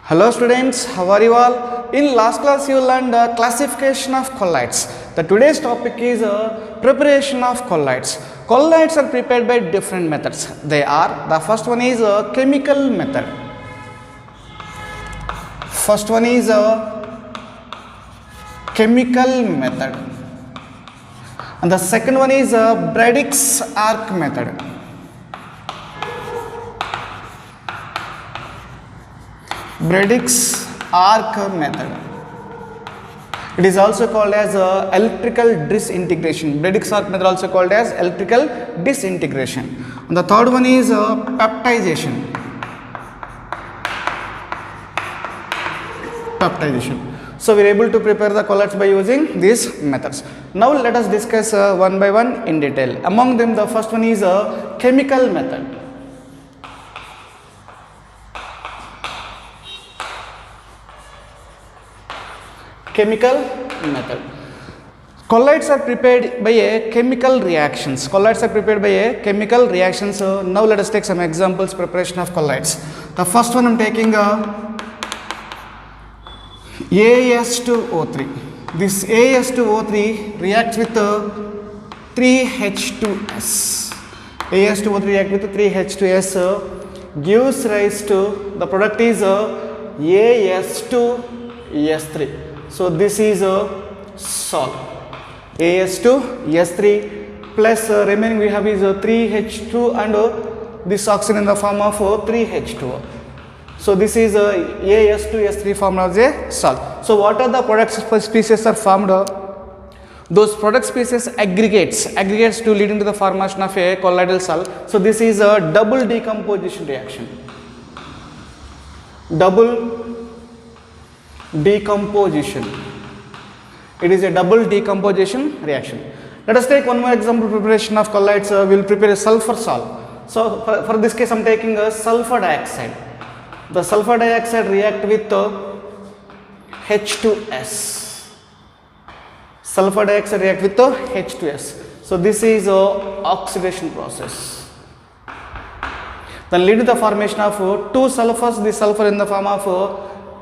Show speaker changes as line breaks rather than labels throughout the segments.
Hello students, how are you all? In last class you learned the classification of colloids. The today's topic is preparation of colloids. Colloids are prepared by different methods. They are, the first one is a chemical method. First one is a chemical method. And the second one is a Braddock's arc method. Braddock's arc method. It is also called as electrical disintegration. Braddock's arc method also called as electrical disintegration. And the third one is peptidization. So we are able to prepare the colloids by using these methods. Now let us discuss one by one in detail. Among them, the first one is a chemical method. Chemical method. Colloids are prepared by a chemical reactions. Colloids are prepared by a chemical reactions. So now let us take some examples preparation of colloids. The first one I am taking AS2O3. This AS2O3 reacts with 3H2S. AS2O3 reacts with 3H2S, gives rise to the product is AS2S3. So this is a salt. AS2S3 plus remaining we have is 3H2 and this oxygen in the form of 3H2O. So this is AS2S3 formed as a salt. So what are the product species are formed? Those product species aggregates to leading to the formation of a colloidal salt. So this is a double decomposition reaction. Double decomposition. It is a double decomposition reaction. Let us take one more example preparation of colloids. We will prepare a sulfur salt. So for this case I am taking a sulfur dioxide. The sulfur dioxide react with H2S. Sulfur dioxide react with H2S. So this is oxidation process. Then lead to the formation of two sulfurs. This sulfur in the form of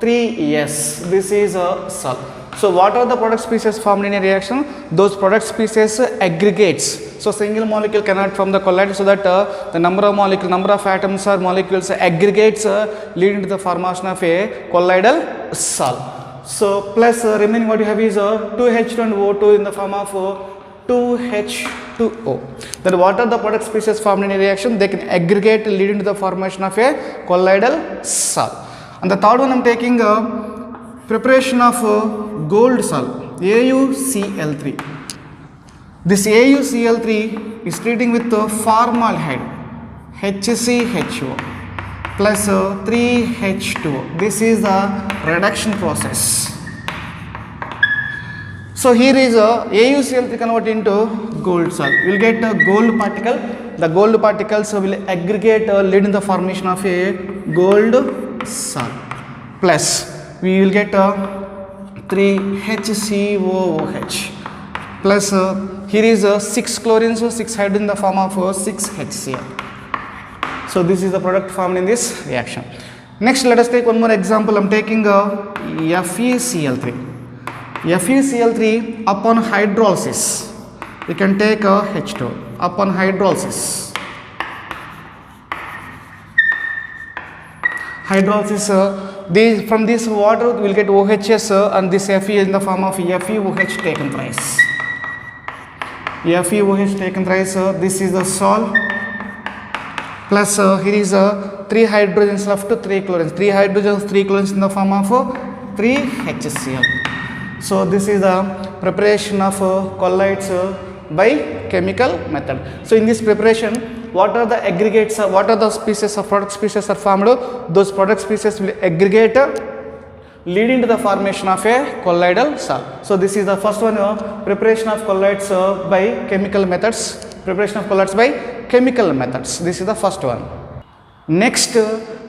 3S. This is a salt. So what are the product species formed in a reaction? Those product species aggregates. So single molecule cannot form the colloid, so that the number of atoms or molecules aggregates leading to the formation of a colloidal salt. So plus remaining what you have is 2H2 and O2 in the form of 2H2O. Then what are the product species formed in a reaction? They can aggregate leading to the formation of a colloidal salt. And the third one I am taking preparation of gold salt, AuCl3. This AuCl3 is treating with formaldehyde, HCHO plus 3H2O. This is the reduction process. So here is AuCl3 convert into gold salt. We will get a gold particle. The gold particles will aggregate leading to the formation of a gold salt. Plus we will get 3HCOOH plus here is 6 chlorine, so 6 hydrogen in the form of 6HCl. So this is the product formed in this reaction. Next let us take one more example. I am taking FeCl3. FeCl3 upon hydrolysis we can take H2. Upon hydrolysis from this water we will get OHS and this Fe in the form of FeOH taken thrice. FeOH taken thrice. This is the salt plus here is 3 hydrogens left to 3 chlorines. 3 hydrogens, 3 chlorines in the form of 3HCl. So this is the preparation of colloids by chemical method. So in this preparation, what are the aggregates, what are the species of product species are formed? Those product species will aggregate leading to the formation of a colloidal salt. So this is the first one, preparation of colloids by chemical methods. Preparation of colloids by chemical methods. This is the first one. Next,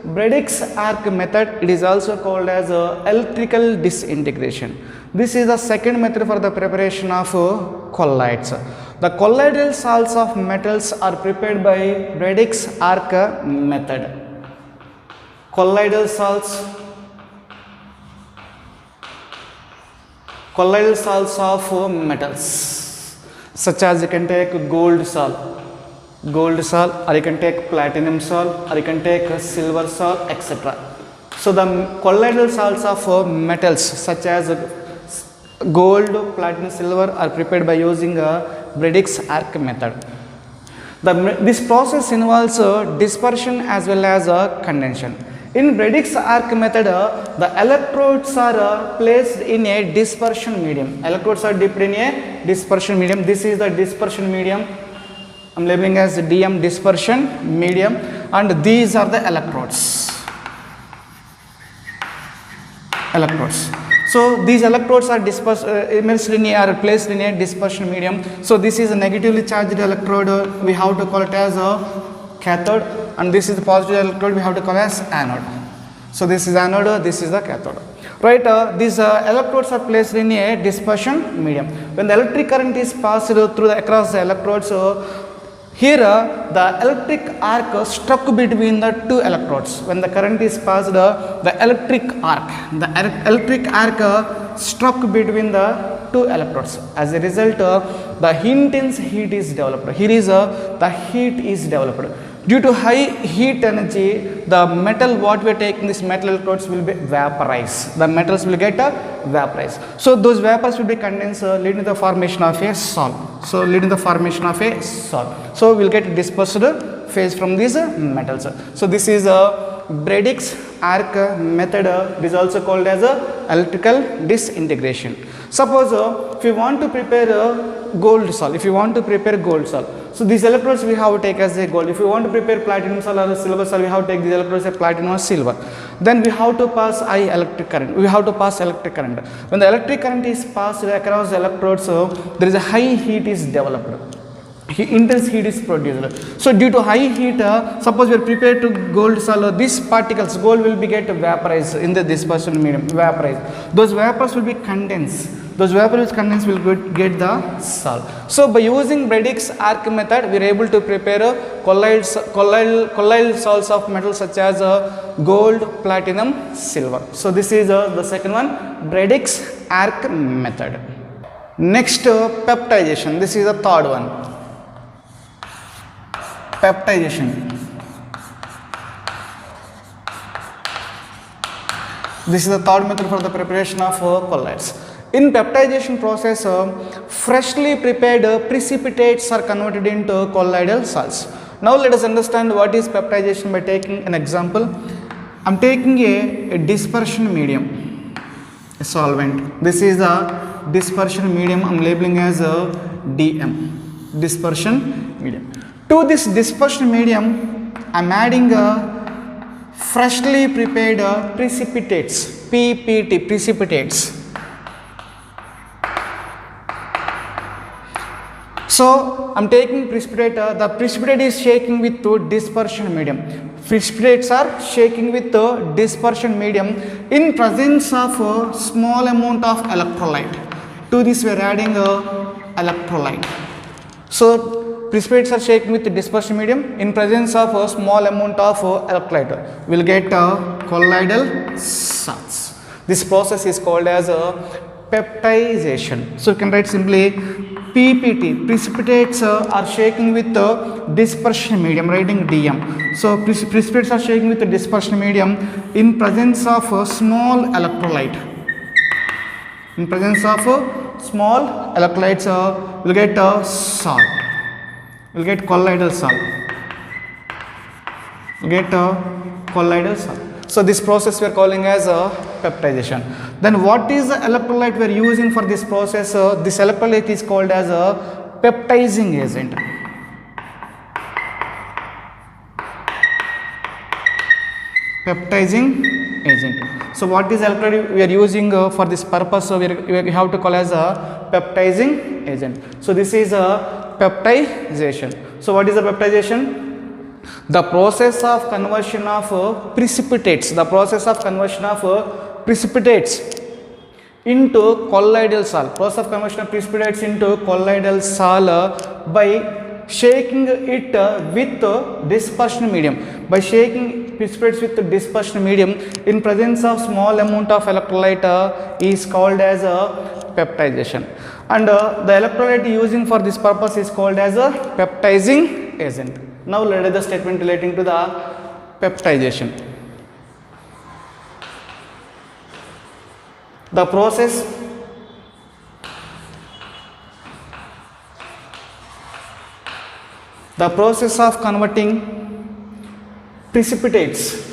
Braddock's arc method. It is also called as electrical disintegration. This is the second method for the preparation of colloids. The colloidal salts of metals are prepared by Braddock's arc method. Colloidal salts colloidal salts of metals, such as you can take gold salt, or you can take platinum salt, or you can take silver salt, etc. So the colloidal salts of metals such as gold, platinum, silver are prepared by using a Brady's arc method. This process involves dispersion as well as condensation. In Brady's arc method, the electrodes are placed in a dispersion medium. Electrodes are dipped in a dispersion medium. This is the dispersion medium. I am labeling as DM, dispersion medium, and these are the electrodes. So these electrodes are immersed in or placed in a dispersion medium. So this is a negatively charged electrode. We have to call it as a cathode, and this is the positive electrode. We have to call as anode. So this is anode. This is the cathode. Right? These electrodes are placed in a dispersion medium. When the electric current is passed across the electrodes, here the electric arc struck between the two electrodes. When the current is passed, the electric arc struck between the two electrodes. As a result, the intense heat is developed. Here is the heat is developed. Due to high heat energy, the metal what we are taking, this metal electrodes will be vaporized. The metals will get vaporized. So those vapors will be condensed, leading to the formation of a salt. So we will get dispersed phase from these metals. So this is a Brady's arc method. It is also called as electrical disintegration. Suppose if you want to prepare gold salt, so these electrodes we have to take as a gold. If you want to prepare platinum salt or silver salt, we have to take these electrodes as platinum or silver. Then we have to pass electric current. When the electric current is passed across the electrodes, there is a high heat is developed. Intense heat is produced. So due to high heat, suppose we are prepared to gold salt, these particles, gold will be get vaporized in the dispersion medium. Those vapors will be condensed. Those vapors condensed will get the salt. So by using Brady's arc method, we are able to prepare colloidal salts of metals such as gold, platinum, silver. So this is the second one, Brady's arc method. Next, peptidization. This is the third one. Peptidization. This is the third method for the preparation of colloids. In peptidization process, freshly prepared precipitates are converted into colloidal salts. Now let us understand what is peptidization by taking an example. I am taking a dispersion medium, a solvent. This is a dispersion medium. I am labeling as a DM, dispersion medium. To this dispersion medium, I am adding a freshly prepared precipitates, PPT, precipitates. So I am taking precipitate, the precipitate is shaking with dispersion medium. Precipitates are shaking with dispersion medium in presence of a small amount of electrolyte. To this we are adding electrolyte. So precipitates are shaking with dispersion medium in presence of a small amount of electrolyte. We will get colloidal salts. This process is called as peptidization. So you can write simply PPT, precipitates are shaking with dispersion medium, writing DM. So precipitates are shaking with the dispersion medium in presence of a small electrolyte. In presence of small electrolytes, we'll get salt. We'll get colloidal salt. We'll get colloidal salt. So this process we are calling as peptidization. Then what is the electrolyte we are using for this process? This electrolyte is called as a peptizing agent. Peptizing agent. So what is electrolyte we are using for this purpose? So we have to call as a peptizing agent. So this is a peptidization. So what is the peptidization? The process of conversion of precipitates, into colloidal salt, process of conversion of precipitates into colloidal salt by shaking it with dispersion medium. By shaking precipitates with dispersion medium in presence of small amount of electrolyte is called as a peptidation. And the electrolyte using for this purpose is called as a peptizing agent. Now let us the statement relating to the peptidation. The process of converting precipitates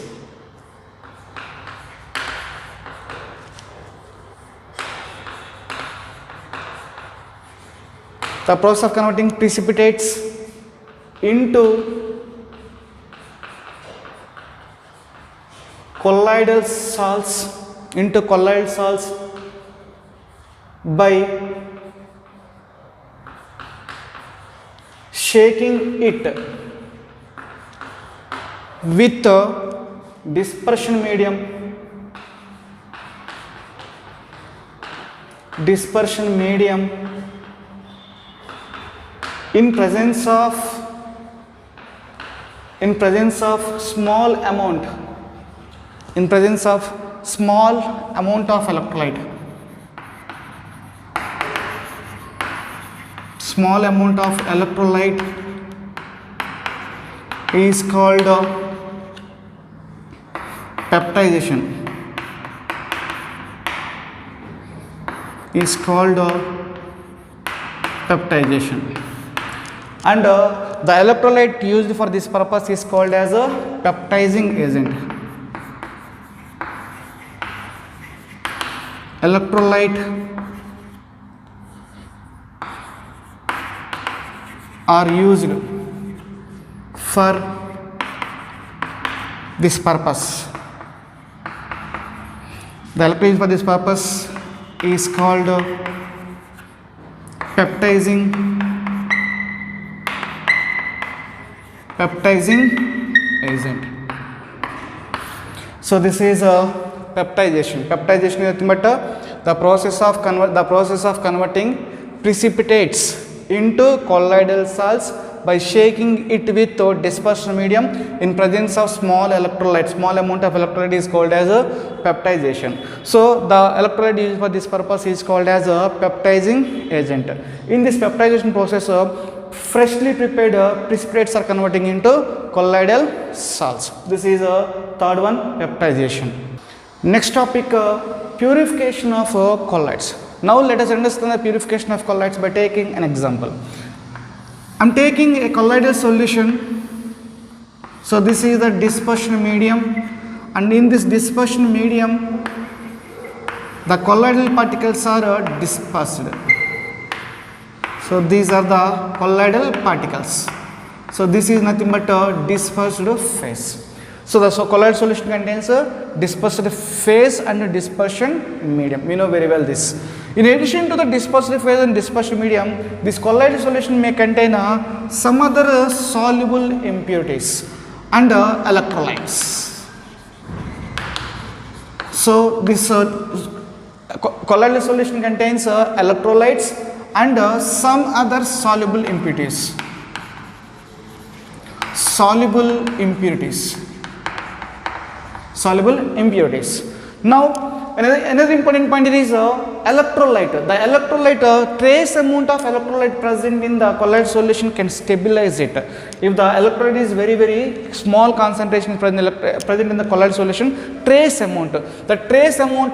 into colloidal salts by shaking it with dispersion medium in presence of small amount of electrolyte. Small amount of electrolyte is called peptidation. And the electrolyte used for this purpose is called as a peptizing agent. Electrolyte are used for this purpose. The electrolyte used for this purpose is called peptizing agent. So this is a peptidation. Peptidation is nothing but the process of converting precipitates into colloidal salts by shaking it with dispersion medium in presence of small electrolyte. Small amount of electrolyte is called as a peptidation. So the electrolyte used for this purpose is called as a peptizing agent. In this peptidation process, freshly prepared precipitates are converting into colloidal salts. This is a third one, peptidation. Next topic, purification of colloids. Now let us understand the purification of colloids by taking an example. I am taking a colloidal solution. So this is the dispersion medium, and in this dispersion medium the colloidal particles are dispersed. So these are the colloidal particles. So this is nothing but a dispersed phase. So the colloidal solution contains a dispersed phase and a dispersion medium. We know very well this. In addition to the dispersed phase and dispersion medium, this colloidal solution may contain some other soluble impurities and electrolytes. So this colloidal solution contains electrolytes and some other soluble impurities. Now another important point is electrolyte. The electrolyte, trace amount of electrolyte present in the colloid solution can stabilize it. If the electrolyte is very small concentration present in the colloid solution, the trace amount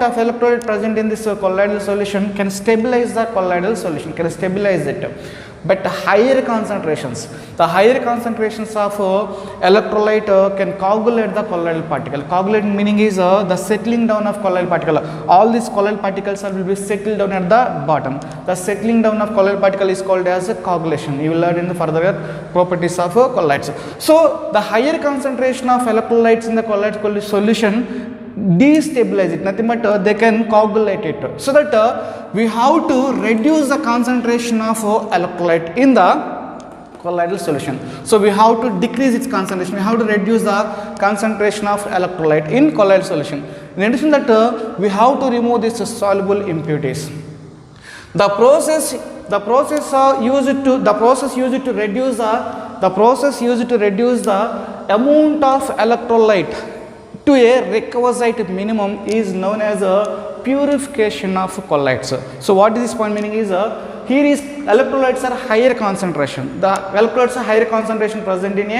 of electrolyte present in this colloidal solution can stabilize the colloidal solution, But the higher concentrations of electrolyte can coagulate the colloidal particle. Coagulate meaning is the settling down of colloidal particle. All these colloidal particles will be settled down at the bottom. The settling down of colloidal particle is called as coagulation. You will learn in the further properties of colloids. So the higher concentration of electrolytes in the colloid solution destabilize it, nothing but they can coagulate it, so that we have to reduce the concentration of electrolyte in the colloidal solution. So we have to decrease its concentration, we have to reduce the concentration of electrolyte in colloidal solution. In addition that we have to remove these soluble impurities. The process used to reduce the amount of electrolyte to a requisite minimum is known as a purification of colloids. So what is this point meaning is, here is electrolytes are higher concentration. The electrolytes are higher concentration present in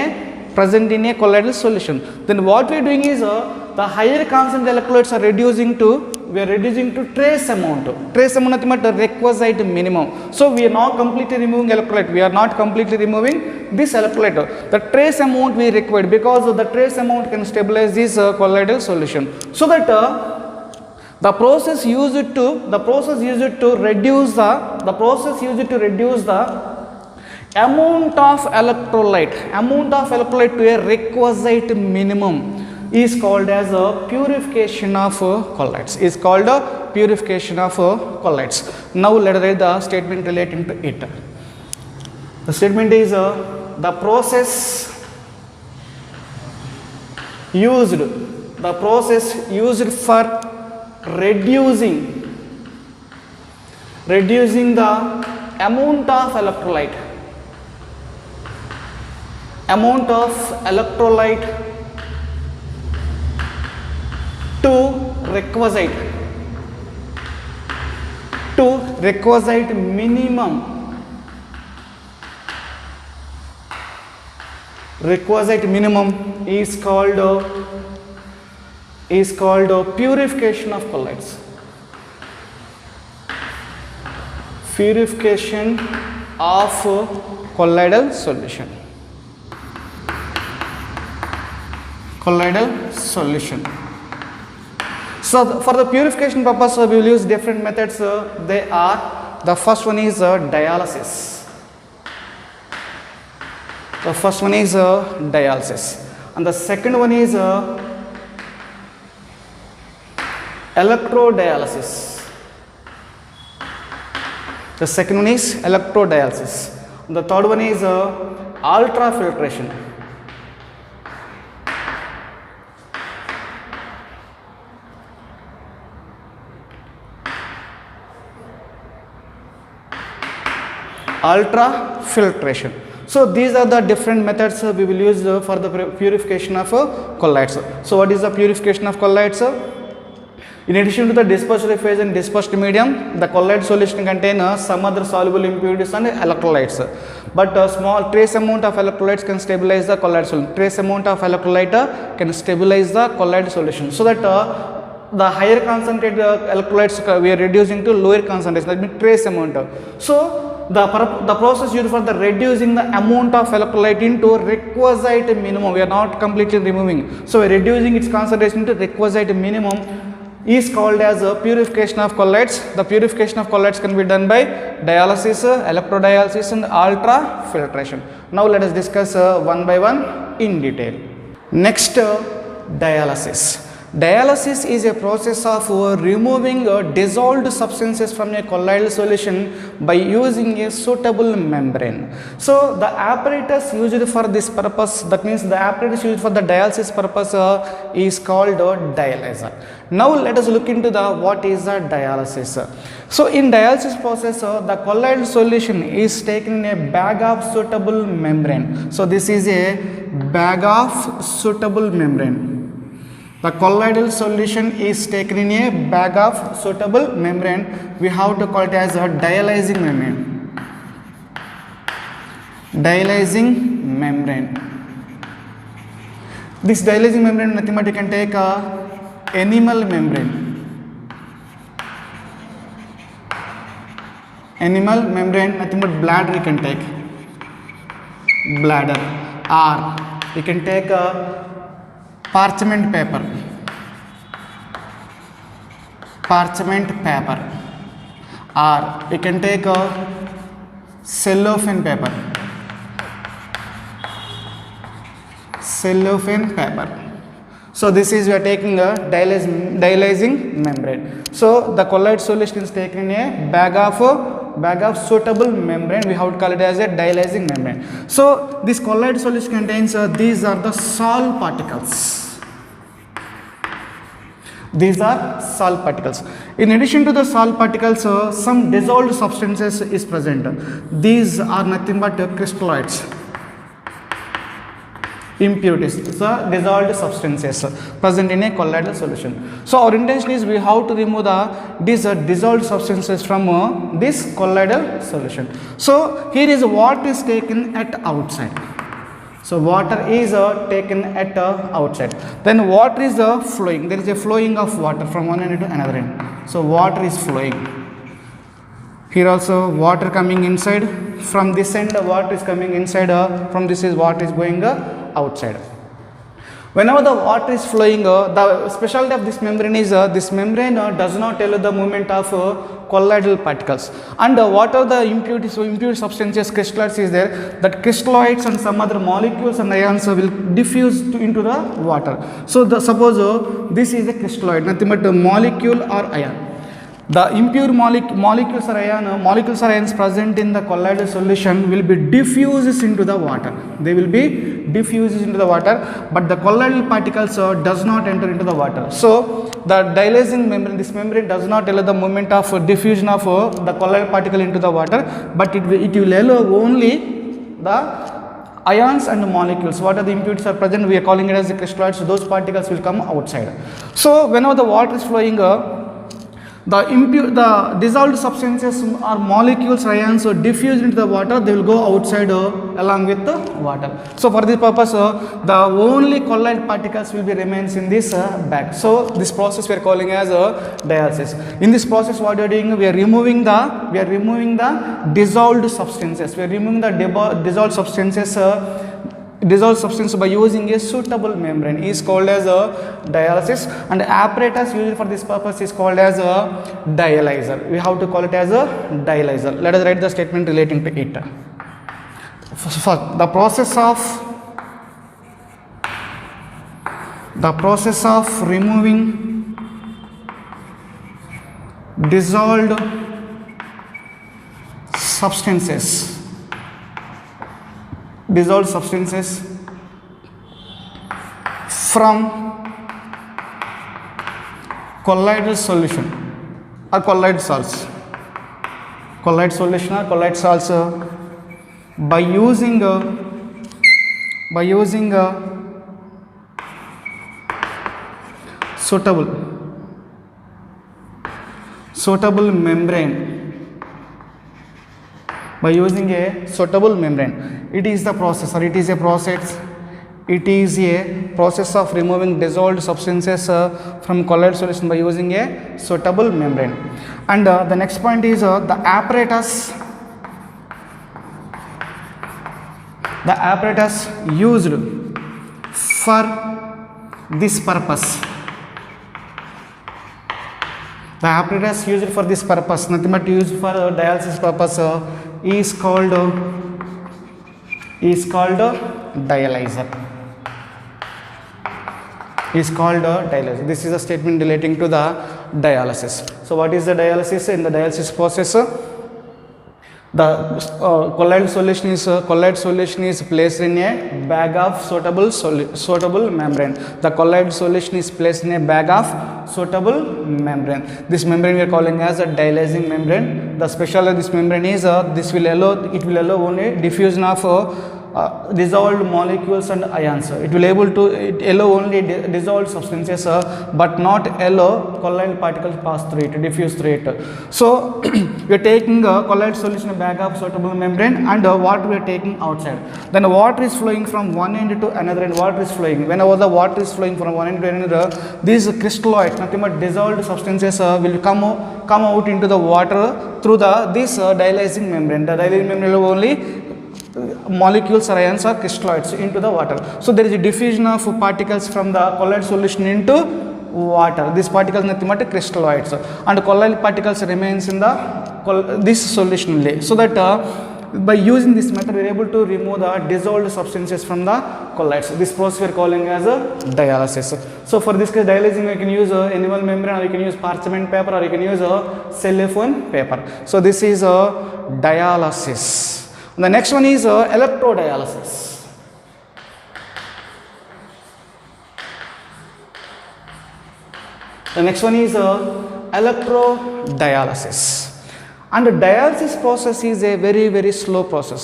a colloidal solution. Then what we are doing is, the higher concentrated electrolytes are reducing to trace amount. Trace amount is the requisite minimum. So we are not completely removing electrolyte. We are not completely removing this electrolyte. The trace amount we required, because the trace amount can stabilize this colloidal solution. So that the process used to reduce the amount of electrolyte to a requisite minimum is called as a purification of colloids. Now let us read the statement relating to it. The statement is, the process used for reducing the amount of electrolyte to requisite minimum is called purification of colloids. Purification of colloidal solution. So for the purification purpose, we will use different methods. They are, the first one is dialysis. And the second one is electrodialysis. And the third one is ultrafiltration. So these are the different methods we will use for the purification of colloids. So what is the purification of colloids? In addition to the dispersed phase and dispersed medium, the colloid solution contains some other soluble impurities and electrolytes. But a small trace amount of electrolytes can stabilize the colloid solution. So that the higher concentrated electrolytes we are reducing to lower concentration, that means trace amount. So the process used for the reducing the amount of electrolyte into requisite minimum, we are not completely removing, so we are reducing its concentration to requisite minimum, is called as a purification of colloids. The purification of colloids can be done by dialysis, electrodialysis and ultrafiltration. Now let us discuss one by one in detail. Next, dialysis. Dialysis is a process of removing dissolved substances from a colloidal solution by using a suitable membrane. So the apparatus used for this purpose, that means the apparatus used for the dialysis purpose is called dialyzer. Now let us look into the what is the dialysis. So in dialysis process, the colloidal solution is taken in a bag of suitable membrane. So this is a bag of suitable membrane. The colloidal solution is taken in a bag of suitable membrane. We have to call it as a dialyzing membrane. This dialyzing membrane, nothing but you can take a animal membrane. Nothing but bladder you can take. Bladder. Or you can take a parchment paper, or you can take a cellophane paper, So this is we are taking a dialyzing membrane. So the colloid solution is taken in a bag of suitable membrane. We have to call it as a dialyzing membrane. So this colloid solution contains these are the salt particles. These are salt particles. In addition to the salt particles, some dissolved substances is present. These are nothing but crystalloids. impurities, the dissolved substances present in a colloidal solution. So our intention is we have to remove these dissolved substances from this colloidal solution. So here is what is taken at outside. So water is taken at outside. Then water is flowing. There is a flowing of water from one end to another end. So water is flowing. Here also water coming inside. From this end water is coming inside. From this is water is going outside. Whenever the water is flowing, the specialty of this membrane is this membrane does not allow the movement of colloidal particles. And what are the impurities, so impure substances, crystalloids is there, that crystalloids and some other molecules and ions will diffuse into the water. So suppose this is a crystalloid, nothing but a molecule or ion. The impure molecules or ions present in the colloidal solution will be diffused into the water. They will be diffused into the water, but the colloidal particles does not enter into the water. So the dialysing membrane, this membrane does not allow the movement of diffusion of the colloidal particle into the water, but it will allow only the ions and molecules. What are the impurities are present? We are calling it as the crystalloids. So those particles will come outside. So whenever the water is flowing, the dissolved substances or molecules or ions diffused into the water, they will go outside along with the water. So for this purpose, the only colloid particles will be remains in this bag. So this process we are calling as dialysis. In this process, what we are doing, we are removing the dissolved substances. We are removing the dissolved substances. Dissolved substance by using a suitable membrane is called as a dialysis, and apparatus used for this purpose is called as a dialyzer. We have to call it as a dialyzer. Let us write the statement relating to it. For the process of removing dissolved substances from colloidal solution or colloid salts, by using suitable membrane. By using a suitable membrane, it is a process of removing dissolved substances from colloid solution by using a suitable membrane. And the next point is the apparatus used for this purpose. The apparatus used for this purpose, nothing but used for dialysis purpose, is called dialyzer. This is a statement relating to the dialysis. So what is the dialysis? In the dialysis process, the colloid solution is placed in a bag of suitable membrane. The colloid solution is placed in a bag of suitable membrane. This membrane we are calling as a dialysing membrane. The special of this membrane is it will allow only diffusion of dissolved molecules and ions. It will allow only dissolved substances, but not allow colloid particles pass through it, diffuse through it. So we are taking a colloid solution, a bag of suitable membrane, and water we are taking outside. Then water is flowing from one end to another end. Whenever the water is flowing from one end to another, these crystalloids, nothing but dissolved substances, will come out into the water through this dialysing membrane. The dialysing membrane will only molecules or ions or crystalloids into the water. So there is a diffusion of particles from the colloid solution into water. These particles nothing but crystalloids, and colloid particles remains in this solution only. So that by using this method we are able to remove the dissolved substances from the colloids. This process we are calling as a dialysis. So for this case dialysing, you can use animal membrane, or you can use parchment paper, or you can use cellophane paper. So this is dialysis. The next one is electrodialysis. And the dialysis process is a very slow process.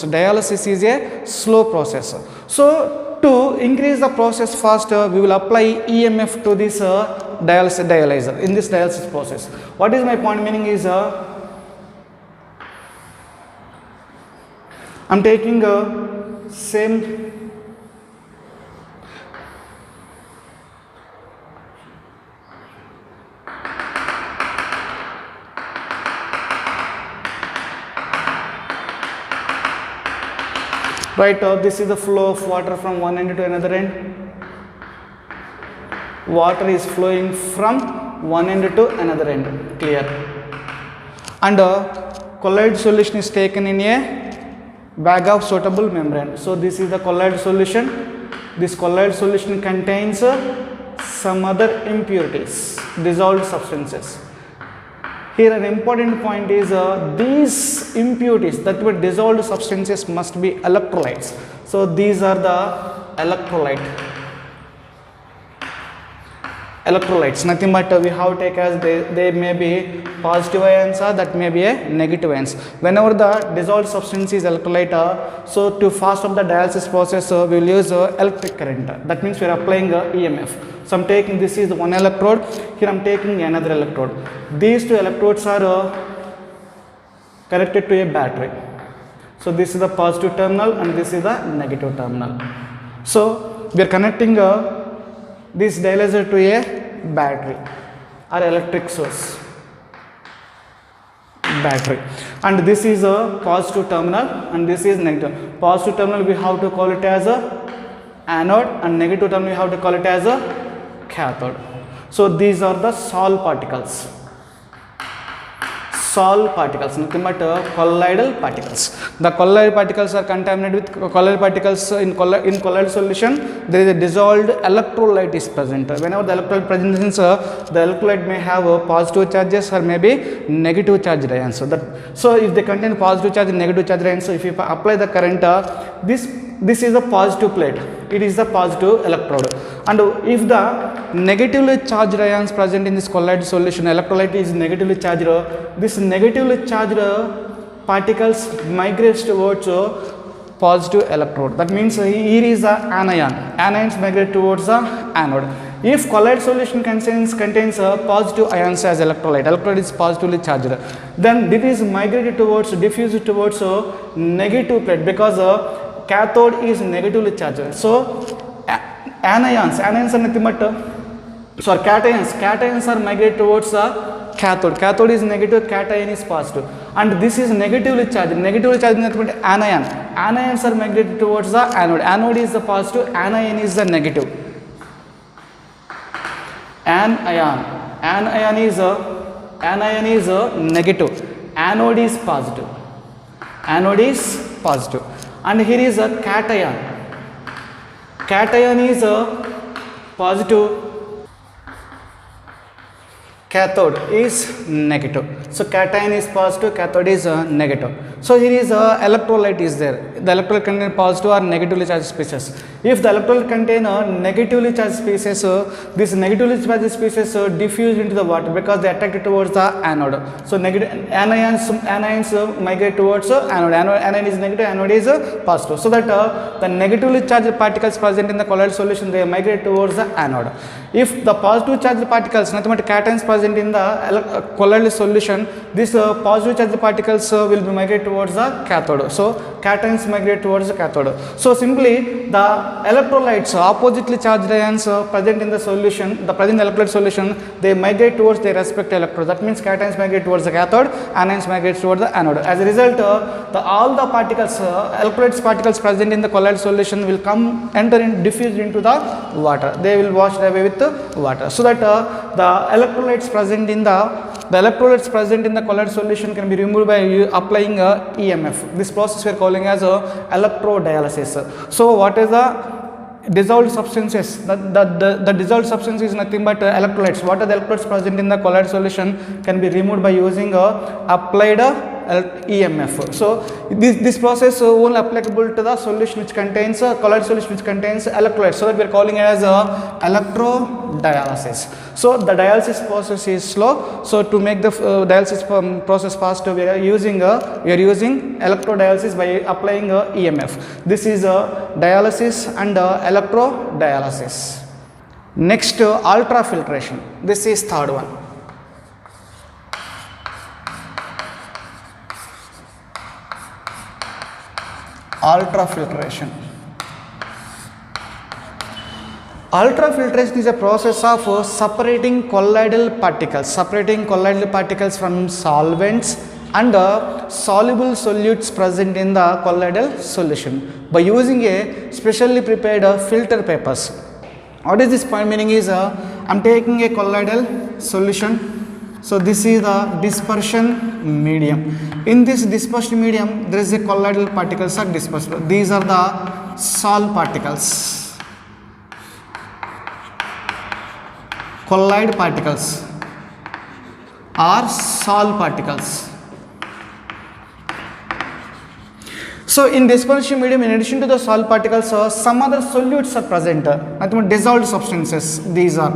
So to increase the process faster, we will apply EMF to this dialyzer in this dialysis process. What is my point meaning is I'm taking a same right. This is the flow of water from one end to another end. Water is flowing from one end to another end, clear. And colloid solution is taken in a bag of suitable membrane. So this is the colloid solution. This colloid solution contains some other impurities, dissolved substances. Here an important point is these impurities, that were dissolved substances, must be electrolytes. So these are the electrolytes, nothing but we have to take as they may be positive ions or that may be a negative ions. Whenever the dissolved substance is electrolyte, so to fast up the dialysis process, we will use electric current. That means we are applying EMF. So I am taking, this is one electrode, here I am taking another electrode. These two electrodes are connected to a battery. So this is the positive terminal and this is the negative terminal. So we are connecting this dialyzer to a battery or electric source, battery, and this is a positive terminal and this is negative. Positive terminal we have to call it as a anode and negative terminal we have to call it as a cathode. So these are the Sol particles. Sol particles, nothing but colloidal particles. The colloid particles are contaminated with colloid particles in colloid solution. There is a dissolved electrolyte is present. Whenever the electrolyte present, the electrolyte may have positive charges or maybe negative charged ions. So if they contain positive charge and negative charged ions, so if you apply the current, this is a positive plate. It is the positive electrode. And if the negatively charged ions present in this colloid solution, electrolyte is negatively charged, this negatively charged particles migrates towards positive electrode. That means here is an anion. Anions migrate towards the anode. If colloid solution contains positive ions as electrolyte is positively charged, then it is migrated towards, diffused towards negative plate, because cathode is negatively charged. So anions are nothing but cations are migrate towards cathode is negative, cation is positive, and this is negatively charged is nothing but anions are migrated towards the anode is the positive, anion is the negative. Anion is negative, anode is positive, and here is a cation is positive, cathode is negative. So cation is positive, cathode is negative. So here is electrolyte is there. The electrolyte contain positive or negatively charged species. If the electrolyte contain negatively charged species, this negatively charged species diffuse into the water because they attracted towards the anode. So anions migrate towards anode. Anion is negative, anode is positive. So that the negatively charged particles present in the colloid solution, they migrate towards the anode. If the positive charged particles, nothing but cations present in the colloidal solution, these positive charged particles will be migrate towards the cathode. So cations migrate towards the cathode. So simply the electrolytes, oppositely charged ions present in the solution, the present electrolyte solution, they migrate towards their respective electrodes. That means cations migrate towards the cathode, anions migrate towards the anode. As a result, all the particles, electrolytes particles present in the colloid solution will diffuse into the water. They will wash away with the water. So that the electrolytes present in the colloid solution can be removed by applying EMF. This process we are calling as electrodialysis. So what is the dissolved substances? The dissolved substance is nothing but electrolytes. What are the electrolytes present in the colloid solution can be removed by using applied EMF. So this process only applicable to the solution which contains colloidal solution which contains electrolyte. So that we are calling it as electrodialysis. So the dialysis process is slow. So to make the dialysis process faster, we are using electrodialysis by applying EMF. This is dialysis and electrodialysis. Next, ultrafiltration. This is third one. Ultrafiltration. Ultrafiltration is a process of separating colloidal particles from solvents and soluble solutes present in the colloidal solution by using a specially prepared filter papers. What is this point meaning is, I am taking a colloidal solution. So this is the dispersion medium. In this dispersion medium, there is a colloidal particles are dispersed. These are the sol particles, colloid particles or sol particles. So in dispersion medium, in addition to the sol particles, some other solutes are present, nothing but dissolved substances. These are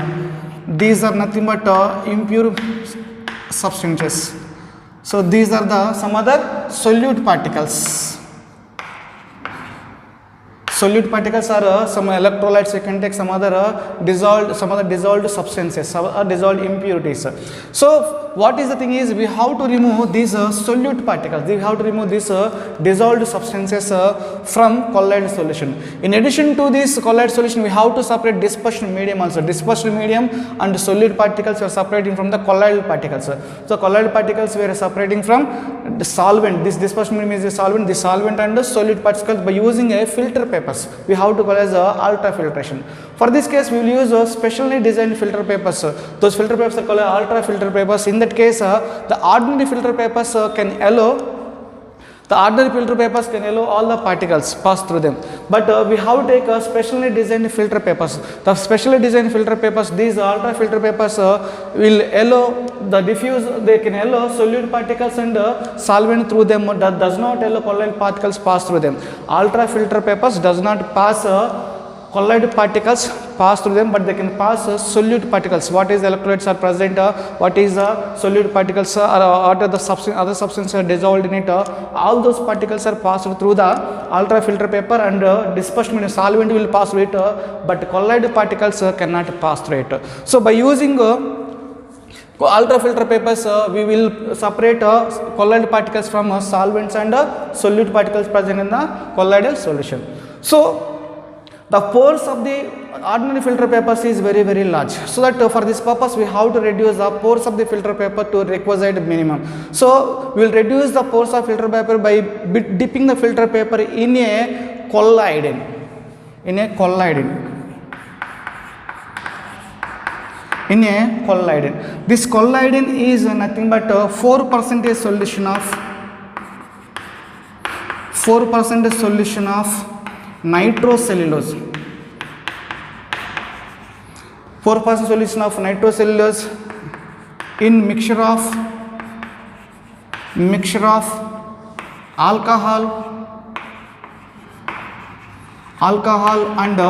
nothing but impure substances. So these are the some other solute particles. Solute particles are some electrolytes. You can take some other dissolved substances, some dissolved impurities. So what is the thing is, we have to remove these solute particles. We have to remove these dissolved substances from colloid solution. In addition to this colloid solution, we have to separate dispersion medium also. Dispersion medium and solute particles we are separating from the colloidal particles. So colloidal particles we are separating from the solvent. This dispersion medium is a solvent. This solvent and the solute particles by using a filter paper. We have to call as ultrafiltration. For this case, we will use specially designed filter papers. Those filter papers are called ultra filter papers. In that case, the ordinary filter papers can allow all the particles pass through them. But we have to take specially designed filter papers. The specially designed filter papers, these ultra filter papers will allow the diffuse, they can allow solute particles and solvent through them, that does not allow colloid particles pass through them. Ultra filter papers does not pass colloid particles pass through them, but they can pass solute particles. What is the electrolytes are present, what is solute particles, or what are the other substances are dissolved in it, all those particles are passed through the ultra filter paper, and dispersion medium solvent will pass through it, but colloid particles cannot pass through it. So by using ultra filter papers, we will separate colloid particles from solvents and solute particles present in the colloidal solution. So the pores of the ordinary filter papers is very, very large. So that for this purpose, we have to reduce the pores of the filter paper to requisite minimum. So we will reduce the pores of filter paper by dipping the filter paper in a collidin. This collidin is nothing but 4% solution of nitrocellulose. 4% solution of nitrocellulose in mixture of alcohol and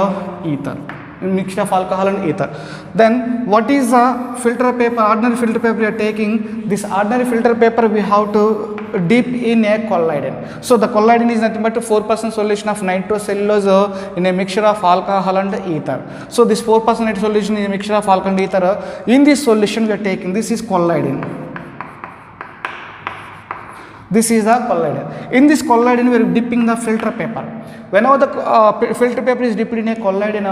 ether. Mixture of alcohol and ether. Then what is a filter paper? Ordinary filter paper we are taking. This ordinary filter paper we have to dip in a collidin. So the collidin is nothing but a 4% solution of nitrocellulose in a mixture of alcohol and ether. So this 4% solution is a mixture of alcohol and ether. In this solution we are taking, this is collidin. This is the collidin. In this collidin we are dipping the filter paper. Whenever the filter paper is dipped in a collidin,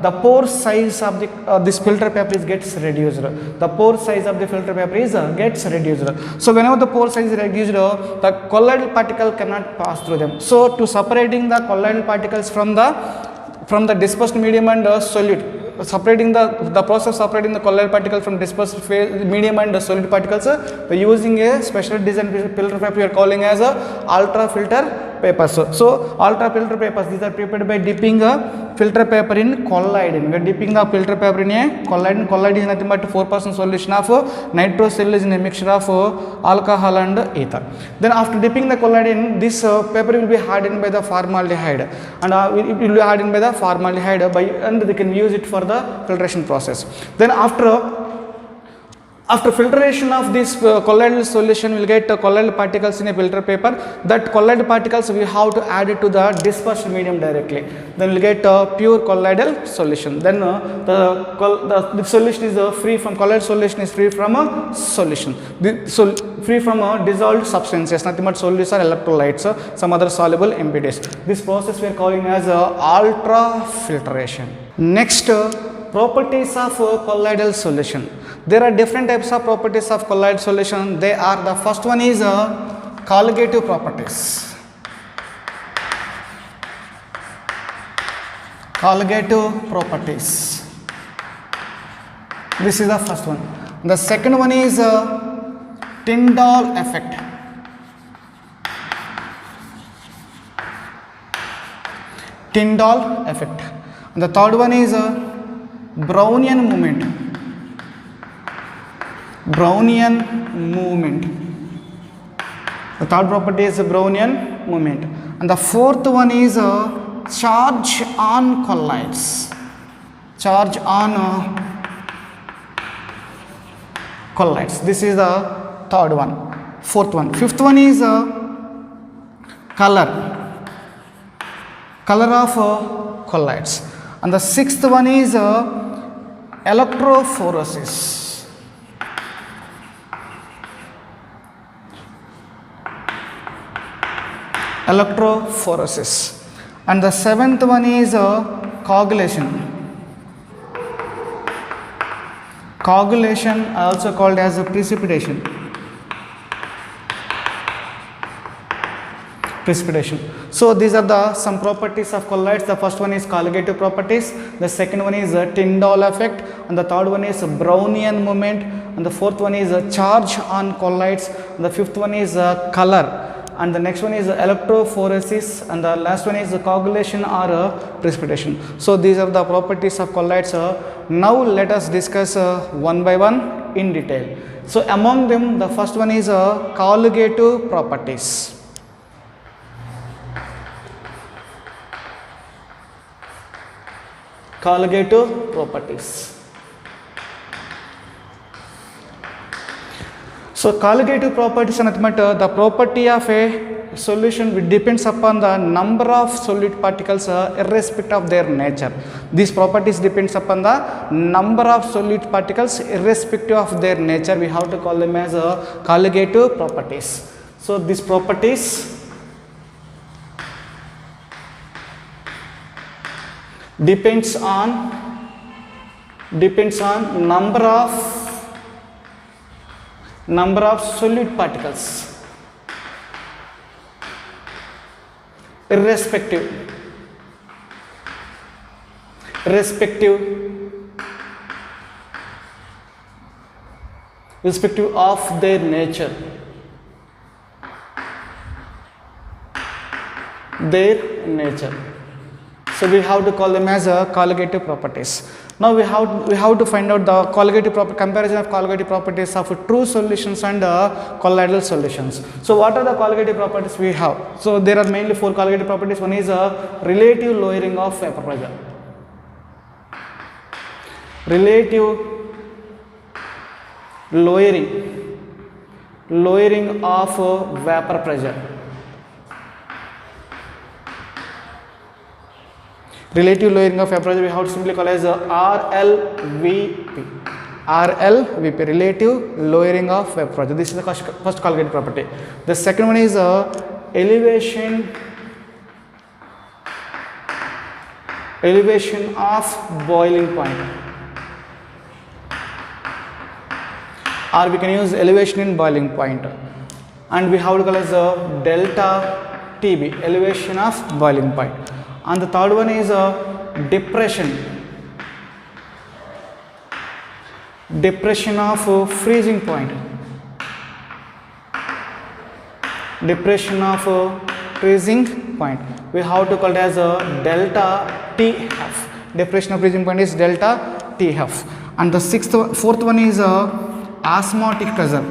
the pore size of this filter paper gets reduced. The pore size of the filter paper gets reduced. So whenever the pore size is reduced, the colloidal particle cannot pass through them. So to separating the colloidal particles from the dispersed medium and solute, separating the process of separating the colloidal particle from dispersed medium and solute particles by using a special design filter paper we are calling as a ultra filter papers. So ultrafilter papers, these are prepared by dipping a filter paper in collidine. We are dipping the filter paper in a collidine. Collidine is nothing but 4% solution of nitrocellulose in a mixture of alcohol and ether. Then after dipping the collidine, this paper will be hardened by the formaldehyde, and it will be hardened by the formaldehyde and they can use it for the filtration process. Then after filtration of this colloidal solution, we will get colloidal particles in a filter paper. That colloidal particles we have to add it to the dispersed medium directly. Then we will get pure colloidal solution. Then the solution is free from colloidal solution is free from a solution. Free from dissolved substances, nothing but solutes or electrolytes, some other soluble impurities. This process we are calling as ultrafiltration. Next, properties of colloidal solution. There are different types of properties of colloidal solution. They are, the first one is colligative properties. Colligative properties. This is the first one. The second one is Tyndall effect. Tyndall effect. And the third one is Brownian movement. Brownian movement. The third property is Brownian movement. And the fourth one is charge on colloids. Charge on colloids. This is the third one. Fourth one. Fifth one is color. Color of colloids. And the sixth one is electrophoresis. Electrophoresis. And the seventh one is coagulation. Coagulation, also called as precipitation. Precipitation. So these are some properties of colloids. The first one is colligative properties. The second one is Tyndall effect, and the third one is Brownian movement, and the fourth one is charge on colloids. And the fifth one is color. And the next one is electrophoresis, and the last one is coagulation or precipitation. So these are the properties of colloids. Now let us discuss one by one in detail. So among them, the first one is colligative properties. Colligative properties. So colligative properties are nothing but the property of a solution which depends upon the number of solute particles irrespective of their nature. These properties depends upon the number of solute particles irrespective of their nature. We have to call them as colligative properties. So these properties depends on number of solute particles irrespective of their nature. So we have to call them as colligative properties. Now we have to find out the comparison of colligative properties of true solutions and colloidal solutions. So what are the colligative properties we have? So there are mainly four colligative properties. One is relative lowering of vapor pressure. Relative lowering of vapor pressure. Relative lowering of vapor pressure we have to simply call as RLVP. RLVP, relative lowering of vapor pressure. This is the first colligative property. The second one is elevation of boiling point, or we can use elevation in boiling point, and we have to call as delta TB, elevation of boiling point. And the third one is depression of freezing point. Depression of freezing point. We have to call it as a delta TF. Definition of freezing point is delta TF. And the fourth one is osmotic pressure.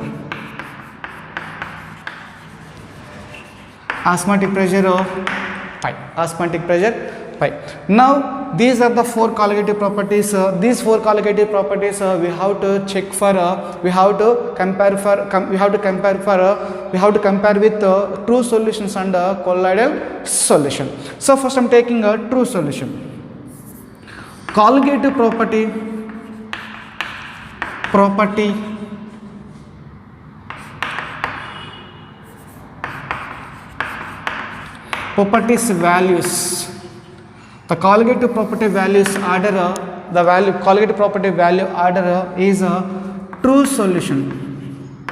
Osmotic pressure pi. Osmotic pressure pi. Now these are the four colligative properties. These four colligative properties we have to check for. We have to compare with true solutions and colloidal solution. So first I am taking a true solution. Colligative properties values. The colligative property values order, colligative property value order is a true solution.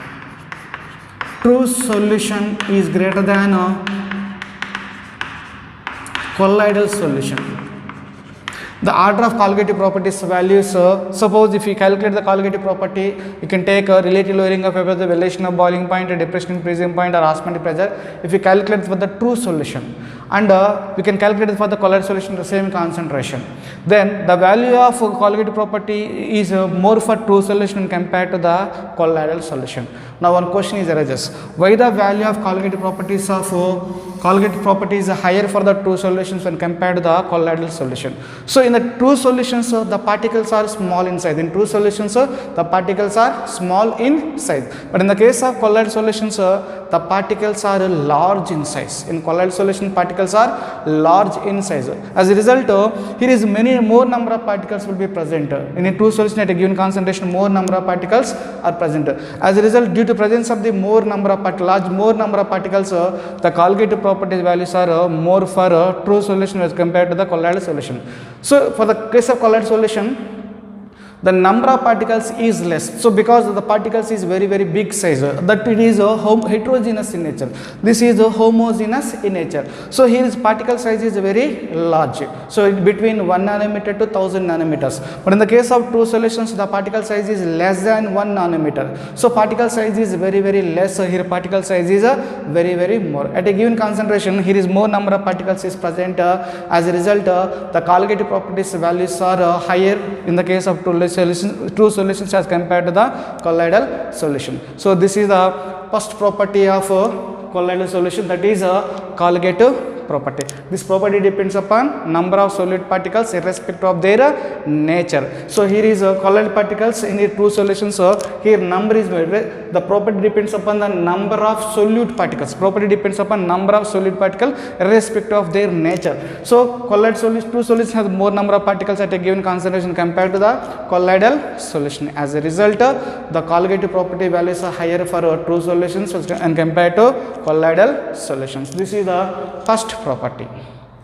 True solution is greater than a colloidal solution. The order of colligative properties values, suppose if you calculate the colligative property, you can take a relative lowering of the relation of boiling point, a depression in freezing point, or osmotic pressure. If you calculate for the true solution, and we can calculate for the colloidal solution the same concentration, then the value of colligative property is more for true solution compared to the colloidal solution. Now one question is arises, why the value of colligative properties is higher for the true solutions when compared to the colloidal solution? So in the true solutions, the particles are small in size. In true solutions, the particles are small in size. But in the case of colloidal solutions, the particles are large in size. In colloidal solution, particles are large in size. As a result, here is more number of particles will be present. In a true solution at a given concentration, more number of particles are present. As a result, due to presence of the more number of particles, the colligative properties values are more for true solution as compared to the colloidal solution. So for the case of colloidal solution, the number of particles is less. So because the particles is very big size, that it is heterogeneous in nature. This is homogeneous in nature. So here is particle size is very large. So between 1 nanometer to 1000 nanometers. But in the case of true solutions, the particle size is less than 1 nanometer. So particle size is very less. So here particle size is very more. At a given concentration, here is more number of particles is present. As a result, the colligative properties values are higher in the case of true solutions as compared to the colloidal solution. So this is the first property of colloidal solution, that is a colligative property. This property depends upon number of solute particles irrespective of their nature. So here is colloidal particles in the true solutions. Here number is the property depends upon the number of solute particles. Property depends upon number of solute particles irrespective of their nature. So colloidal solution, true solution has more number of particles at a given concentration compared to the colloidal solution. As a result, the colligative property values are higher for true solutions and compared to colloidal solutions. This is the first property.